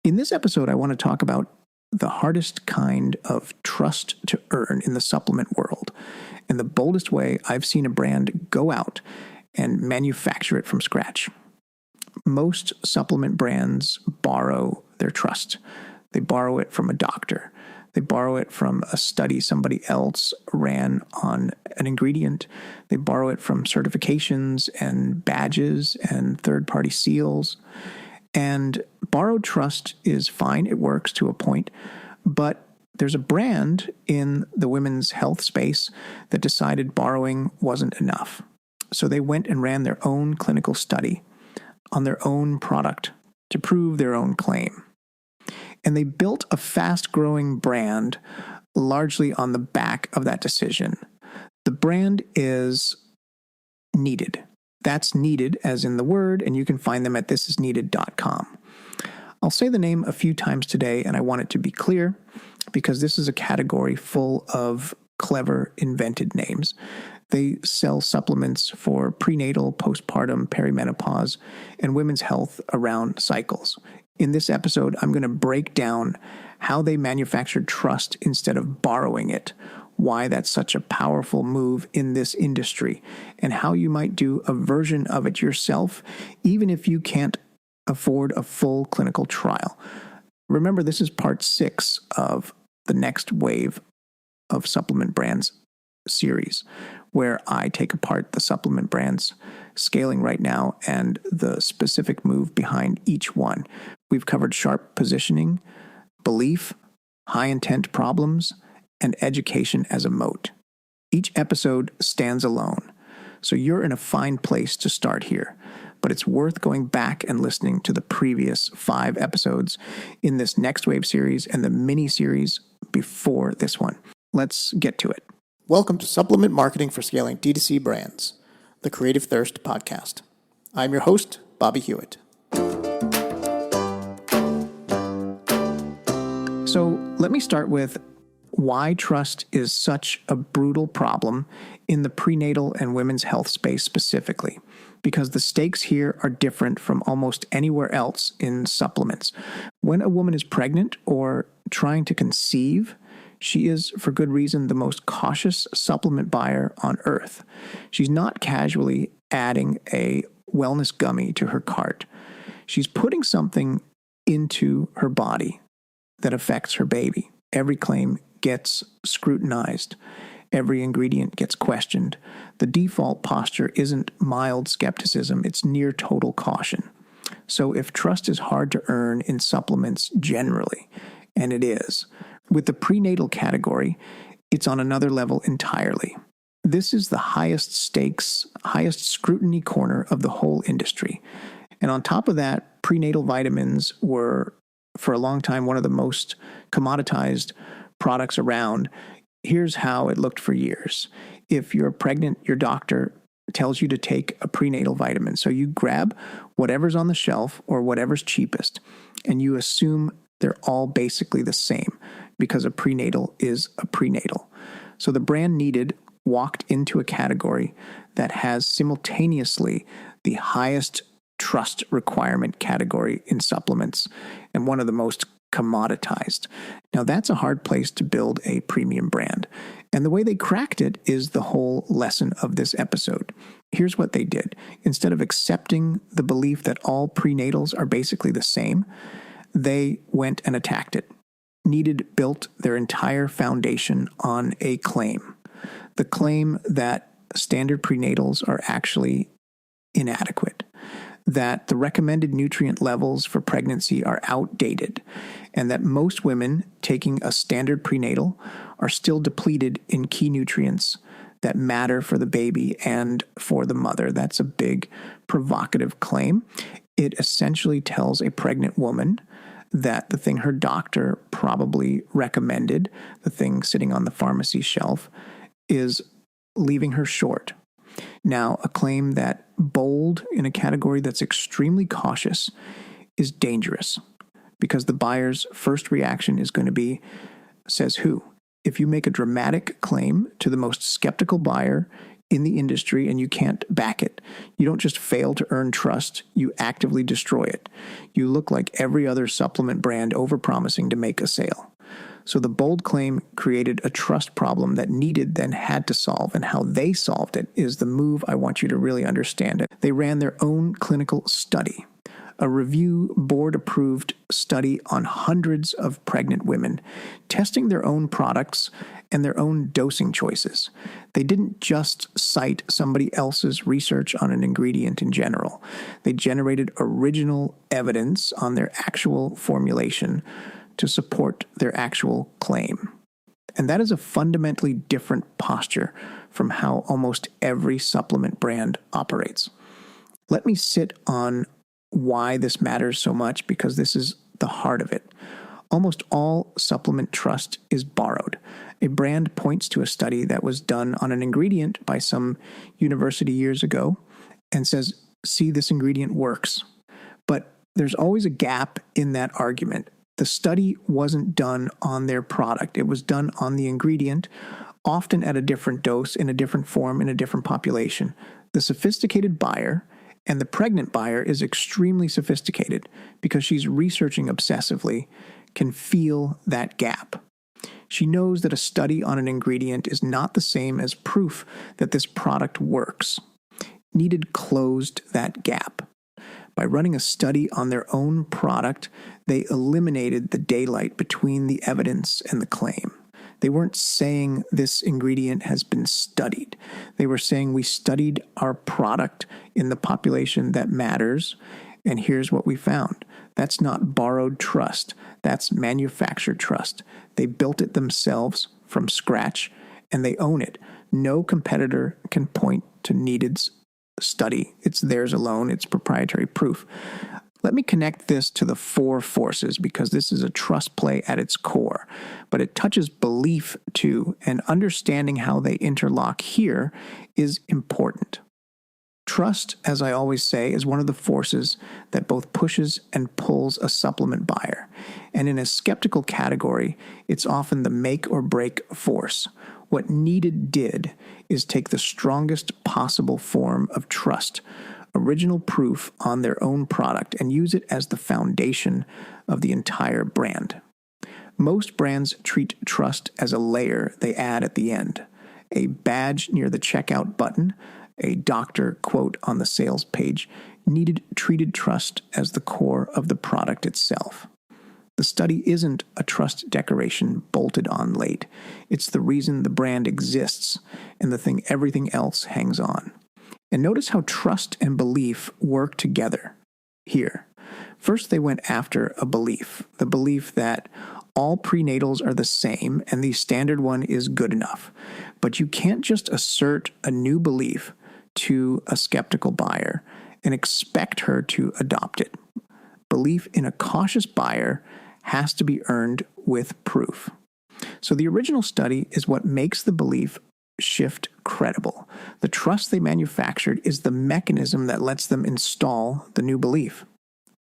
In this episode, I want to talk about the hardest kind of trust to earn in the supplement world, and the boldest way I've seen a brand go out and manufacture it from scratch. Most supplement brands borrow their trust. They borrow it from a doctor. They borrow it from a study somebody else ran on an ingredient. They borrow it from certifications and badges and third-party seals. And borrowed trust is fine. It works to a point. But there's a brand in the women's health space that decided borrowing wasn't enough. So they went and ran their own clinical study on their own product to prove their own claim. And they built a fast-growing brand largely on the back of that decision. The brand is Needed. That's Needed as in the word, and you can find them at thisisneeded.com. I'll say the name a few times today, and I want it to be clear because this is a category full of clever, invented names. They sell supplements for prenatal, postpartum, perimenopause, and women's health around cycles. In this episode, I'm going to break down how they manufactured trust instead of borrowing it, why that's such a powerful move in this industry, and how you might do a version of it yourself, even if you can't afford a full clinical trial. Remember, this is part 6 of the next wave of supplement brands series, where I take apart the supplement brands scaling right now and the specific move behind each one. We've covered sharp positioning, belief, high intent problems, and education as a moat. Each episode stands alone, so you're in a fine place to start here, but it's worth going back and listening to the previous 5 episodes in this next wave series and the mini series before this one. Let's get to it. Welcome to Supplement Marketing for Scaling D2C Brands, the Creative Thirst podcast. I'm your host, Bobby Hewitt. So let me start with why trust is such a brutal problem in the prenatal and women's health space specifically, because the stakes here are different from almost anywhere else in supplements. When a woman is pregnant or trying to conceive, she is, for good reason, the most cautious supplement buyer on earth. She's not casually adding a wellness gummy to her cart. She's putting something into her body that affects her baby. Every claim gets scrutinized. Every ingredient gets questioned. The default posture isn't mild skepticism, it's near total caution. So if trust is hard to earn in supplements generally, and it is, with the prenatal category, it's on another level entirely. This is the highest stakes, highest scrutiny corner of the whole industry. And on top of that, prenatal vitamins were, for a long time, one of the most commoditized products around. Here's how it looked for years. If you're pregnant, your doctor tells you to take a prenatal vitamin. So you grab whatever's on the shelf or whatever's cheapest, and you assume they're all basically the same because a prenatal is a prenatal. So the brand Needed walked into a category that has simultaneously the highest trust requirement category in supplements and one of the most commoditized. Now that's a hard place to build a premium brand. And the way they cracked it is the whole lesson of this episode. Here's what they did. Instead of accepting the belief that all prenatals are basically the same, they went and attacked it. Needed built their entire foundation on a claim. The claim that standard prenatals are actually inadequate, that the recommended nutrient levels for pregnancy are outdated, and that most women taking a standard prenatal are still depleted in key nutrients that matter for the baby and for the mother. That's a big, provocative claim. It essentially tells a pregnant woman that the thing her doctor probably recommended, the thing sitting on the pharmacy shelf, is leaving her short. Now, a claim that bold in a category that's extremely cautious is dangerous because the buyer's first reaction is going to be, says who? If you make a dramatic claim to the most skeptical buyer in the industry and you can't back it. You don't just fail to earn trust, you actively destroy it. You look like every other supplement brand overpromising to make a sale. So the bold claim created a trust problem that Needed then had to solve, and how they solved it is the move I want you to really understand. They ran their own clinical study, a review board-approved study on hundreds of pregnant women, testing their own products and their own dosing choices. They didn't just cite somebody else's research on an ingredient in general. They generated original evidence on their actual formulation to support their actual claim. And that is a fundamentally different posture from how almost every supplement brand operates. Let me sit on why this matters so much, because this is the heart of it. Almost all supplement trust is borrowed. A brand points to a study that was done on an ingredient by some university years ago and says, see, this ingredient works. But there's always a gap in that argument. The study wasn't done on their product. It was done on the ingredient, often at a different dose, in a different form, in a different population. The sophisticated buyer, and the pregnant buyer is extremely sophisticated because she's researching obsessively, can feel that gap. She knows that a study on an ingredient is not the same as proof that this product works. Needed closed that gap. By running a study on their own product, they eliminated the daylight between the evidence and the claim. They weren't saying this ingredient has been studied. They were saying we studied our product in the population that matters, and here's what we found. That's not borrowed trust. That's manufactured trust. They built it themselves from scratch, and they own it. No competitor can point to Needed's study. It's theirs alone. It's proprietary proof. Let me connect this to the four forces, because this is a trust play at its core, but it touches belief too, and understanding how they interlock here is important. Trust, as I always say, is one of the forces that both pushes and pulls a supplement buyer. And in a skeptical category, it's often the make or break force. What Needed did is take the strongest possible form of trust, original proof on their own product, and use it as the foundation of the entire brand. Most brands treat trust as a layer they add at the end, a badge near the checkout button, a doctor quote on the sales page. Needed treated trust as the core of the product itself. The study isn't a trust decoration bolted on late. It's the reason the brand exists and the thing everything else hangs on. And notice how trust and belief work together here. First, they went after a belief, the belief that all prenatals are the same and the standard one is good enough. But you can't just assert a new belief to a skeptical buyer and expect her to adopt it. Belief in a cautious buyer has to be earned with proof. So the original study is what makes the belief shift credible. The trust they manufactured is the mechanism that lets them install the new belief.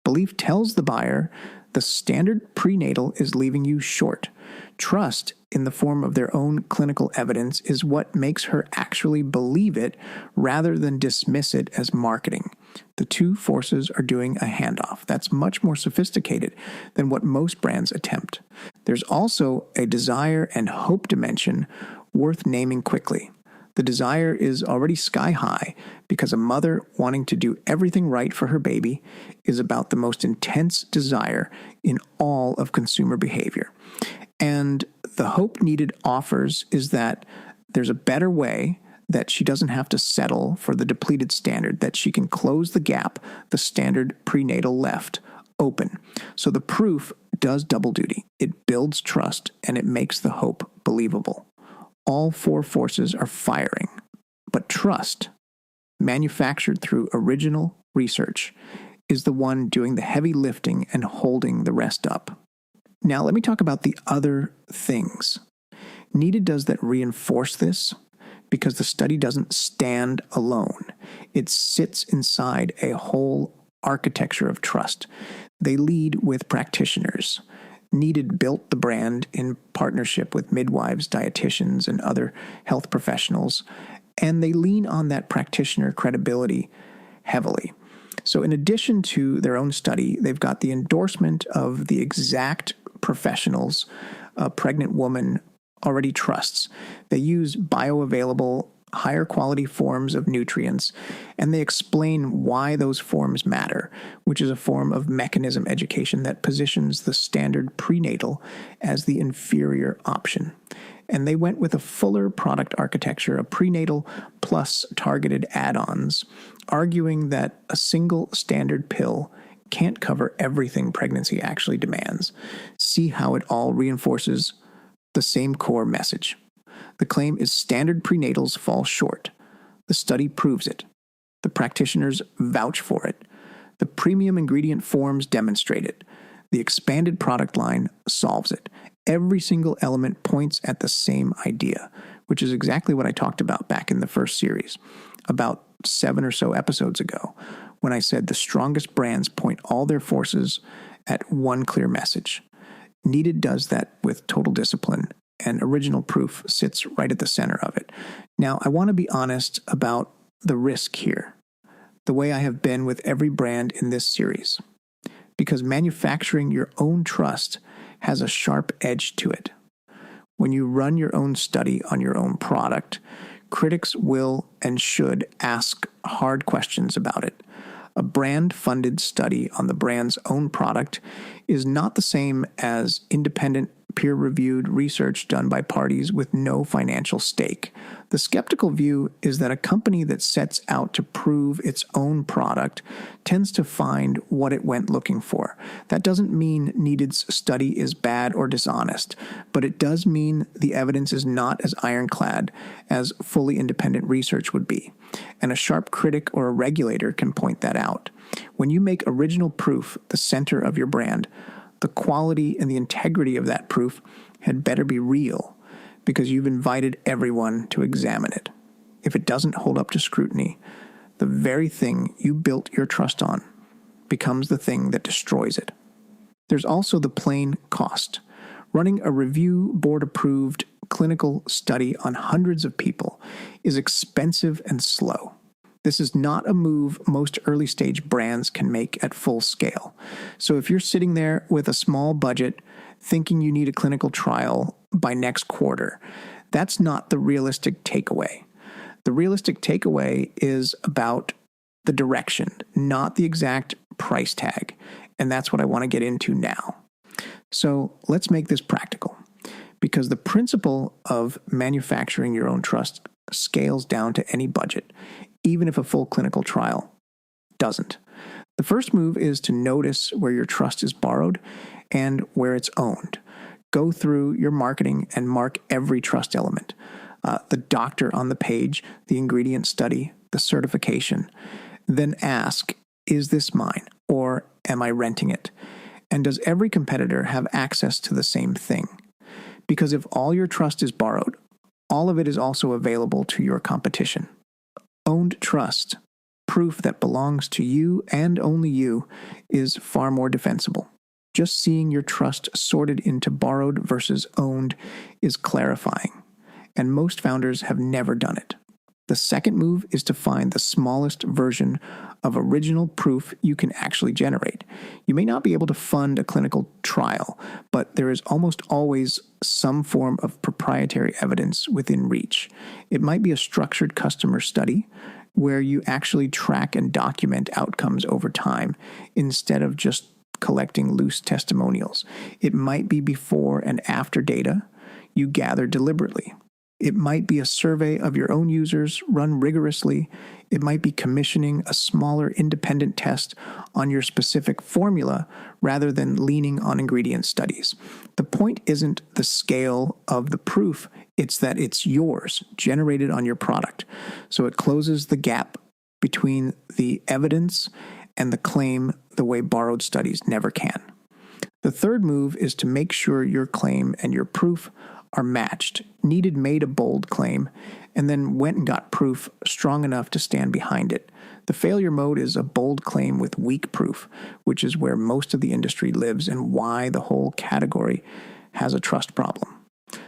Belief tells the buyer the standard prenatal is leaving you short. Trust, in the form of their own clinical evidence, is what makes her actually believe it rather than dismiss it as marketing. The two forces are doing a handoff. That's much more sophisticated than what most brands attempt. There's also a desire and hope dimension worth naming quickly. The desire is already sky high because a mother wanting to do everything right for her baby is about the most intense desire in all of consumer behavior. And the hope Needed offers is that there's a better way, that she doesn't have to settle for the depleted standard, that she can close the gap the standard prenatal left open. So the proof does double duty. It builds trust and it makes the hope believable. All four forces are firing, but trust, manufactured through original research, is the one doing the heavy lifting and holding the rest up. Now let me talk about the other things. Needed does that reinforce this because the study doesn't stand alone. It sits inside a whole architecture of trust. They lead with practitioners. Needed built the brand in partnership with midwives, dietitians, and other health professionals, And they lean on that practitioner credibility heavily. So in addition to their own study, they've got the endorsement of the exact professionals a pregnant woman already trusts. They use bioavailable, higher quality forms of nutrients, and they explain why those forms matter, which is a form of mechanism education that positions the standard prenatal as the inferior option. And they went with a fuller product architecture, a prenatal plus targeted add-ons, arguing that a single standard pill can't cover everything pregnancy actually demands. See how it all reinforces the same core message. The claim is standard prenatals fall short. The study proves it. The practitioners vouch for it. The premium ingredient forms demonstrate it. The expanded product line solves it. Every single element points at the same idea, which is exactly what I talked about back in the first series, about 7 or so episodes ago, when I said the strongest brands point all their forces at one clear message. Needed does that with total discipline, and Original Proof sits right at the center of it. Now, I want to be honest about the risk here, the way I have been with every brand in this series, because manufacturing your own trust has a sharp edge to it. When you run your own study on your own product, critics will and should ask hard questions about it. A brand-funded study on the brand's own product is not the same as independent, peer-reviewed research done by parties with no financial stake. The skeptical view is that a company that sets out to prove its own product tends to find what it went looking for. That doesn't mean Needed's study is bad or dishonest, but it does mean the evidence is not as ironclad as fully independent research would be. And a sharp critic or a regulator can point that out. When you make Original Proof the center of your brand, the quality and the integrity of that proof had better be real, because you've invited everyone to examine it. If it doesn't hold up to scrutiny, the very thing you built your trust on becomes the thing that destroys it. There's also the plain cost. Running a review board-approved clinical study on hundreds of people is expensive and slow. This is not a move most early-stage brands can make at full scale. So if you're sitting there with a small budget thinking you need a clinical trial by next quarter, that's not the realistic takeaway. The realistic takeaway is about the direction, not the exact price tag. And that's what I want to get into now. So let's make this practical, because the principle of manufacturing your own trust scales down to any budget, even if a full clinical trial doesn't. The first move is to notice where your trust is borrowed and where it's owned. Go through your marketing and mark every trust element. The doctor on the page, the ingredient study, the certification. Then ask, is this mine or am I renting it? And does every competitor have access to the same thing? Because if all your trust is borrowed, all of it is also available to your competition. Owned trust, proof that belongs to you and only you, is far more defensible. Just seeing your trust sorted into borrowed versus owned is clarifying, and most founders have never done it. The second move is to find the smallest version of Original Proof you can actually generate. You may not be able to fund a clinical trial, but there is almost always some form of proprietary evidence within reach. It might be a structured customer study where you actually track and document outcomes over time instead of just collecting loose testimonials. It might be before and after data you gather deliberately. It might be a survey of your own users run rigorously. It might be commissioning a smaller independent test on your specific formula rather than leaning on ingredient studies. The point isn't the scale of the proof, it's that it's yours, generated on your product. So it closes the gap between the evidence and the claim the way borrowed studies never can. The third move is to make sure your claim and your proof are matched. Needed made a bold claim and then went and got proof strong enough to stand behind it. The failure mode is a bold claim with weak proof, which is where most of the industry lives and why the whole category has a trust problem.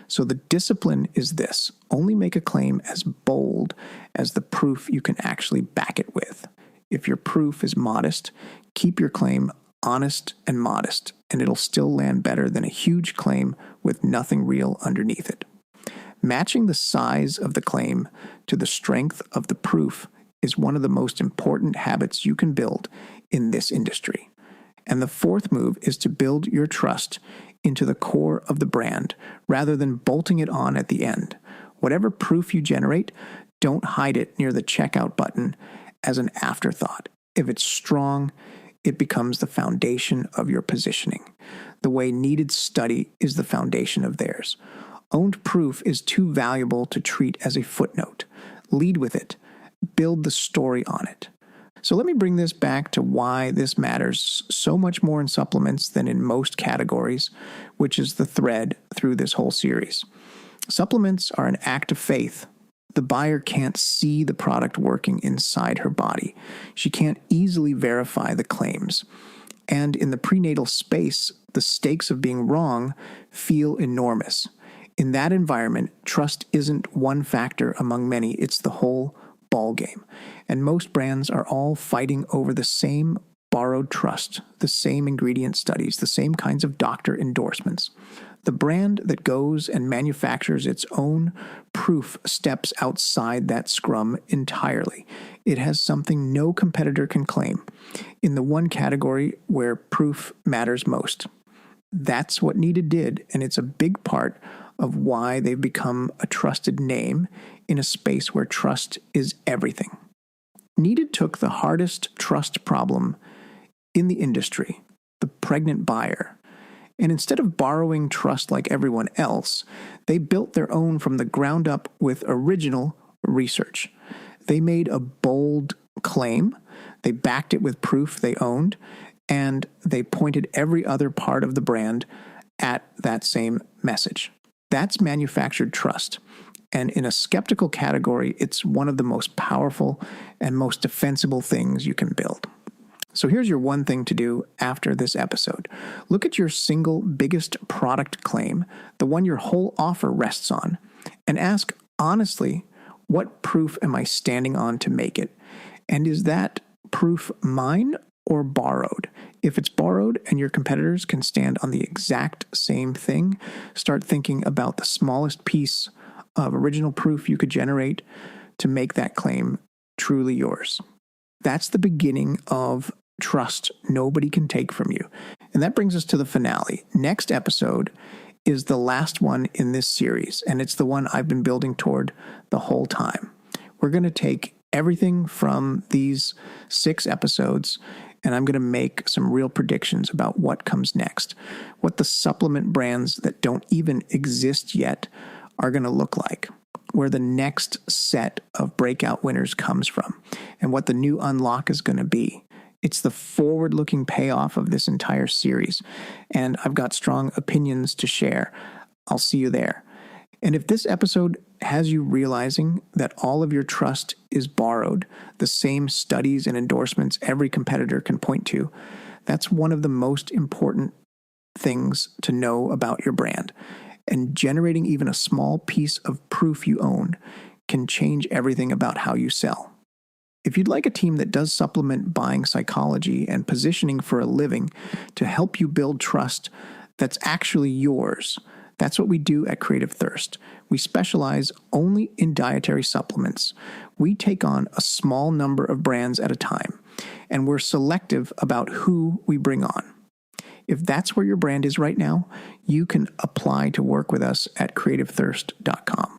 So the discipline is this: only make a claim as bold as the proof you can actually back it with. If your proof is modest, keep your claim honest and modest, and it'll still land better than a huge claim with nothing real underneath it. Matching the size of the claim to the strength of the proof is one of the most important habits you can build in this industry. And the fourth move is to build your trust into the core of the brand rather than bolting it on at the end. Whatever proof you generate, don't hide it near the checkout button as an afterthought. If it's strong, it becomes the foundation of your positioning. The way needed study is the foundation of theirs. Owned proof is too valuable to treat as a footnote. Lead with it. Build the story on it. So let me bring this back to why this matters so much more in supplements than in most categories, which is the thread through this whole series. Supplements are an act of faith. The buyer can't see the product working inside her body. She can't easily verify the claims. And in the prenatal space, the stakes of being wrong feel enormous. In that environment, trust isn't one factor among many, it's the whole ball game. And most brands are all fighting over the same borrowed trust, the same ingredient studies, the same kinds of doctor endorsements. The brand that goes and manufactures its own proof steps outside that scrum entirely. It has something no competitor can claim in the one category where proof matters most. That's what Needed did, and it's a big part of why they've become a trusted name in a space where trust is everything. Needed took the hardest trust problem in the industry, the pregnant buyer, and instead of borrowing trust like everyone else, they built their own from the ground up with original research. They made a bold claim, they backed it with proof they owned, and they pointed every other part of the brand at that same message. That's manufactured trust. And in a skeptical category, it's one of the most powerful and most defensible things you can build. So here's your one thing to do after this episode. Look at your single biggest product claim, the one your whole offer rests on, and ask honestly, what proof am I standing on to make it? And is that proof mine or borrowed? If it's borrowed and your competitors can stand on the exact same thing, start thinking about the smallest piece of original proof you could generate to make that claim truly yours. That's the beginning of trust nobody can take from you. And that brings us to the finale. Next episode is the last one in this series, and it's the one I've been building toward the whole time. We're going to take everything from these 6 episodes, and I'm going to make some real predictions about what comes next, what the supplement brands that don't even exist yet are going to look like, where the next set of breakout winners comes from, and what the new unlock is going to be. It's the forward-looking payoff of this entire series, and I've got strong opinions to share. I'll see you there. And if this episode has you realizing that all of your trust is borrowed, the same studies and endorsements every competitor can point to, that's one of the most important things to know about your brand. And generating even a small piece of proof you own can change everything about how you sell. If you'd like a team that does supplement buying psychology and positioning for a living to help you build trust that's actually yours, that's what we do at Creative Thirst. We specialize only in dietary supplements. We take on a small number of brands at a time, and we're selective about who we bring on. If that's where your brand is right now, you can apply to work with us at creativethirst.com.